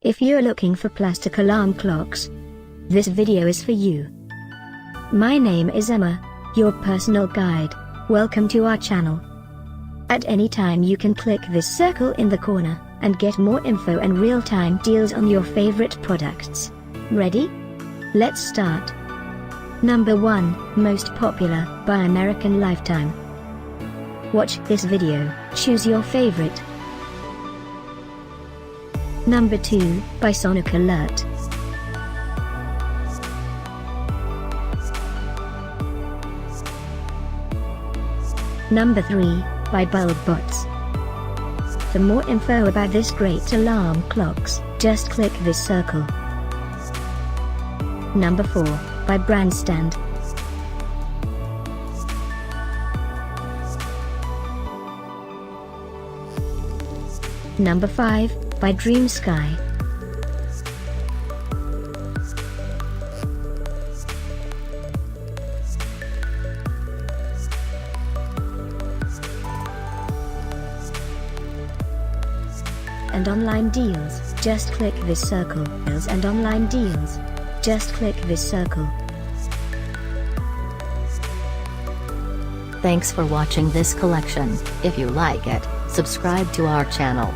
If you're looking for plastic alarm clocks, this video is for you. My name is Emma, your personal guide. Welcome to our channel. At any time you can click this circle in the corner, and get more info and real-time deals on your favorite products. Ready? Let's start. Number 1, Most Popular, by American Lifetime. Watch this video, choose your favorite. Number 2, by Sonic Alert. Number 3, by Botz. For more info about this great alarm clocks, just click this circle. Number 4, by Brandstand. Number 5, by DreamSky. And online deals, just click this circle. And online deals, just click this circle. Thanks for watching this collection. If you like it, subscribe to our channel.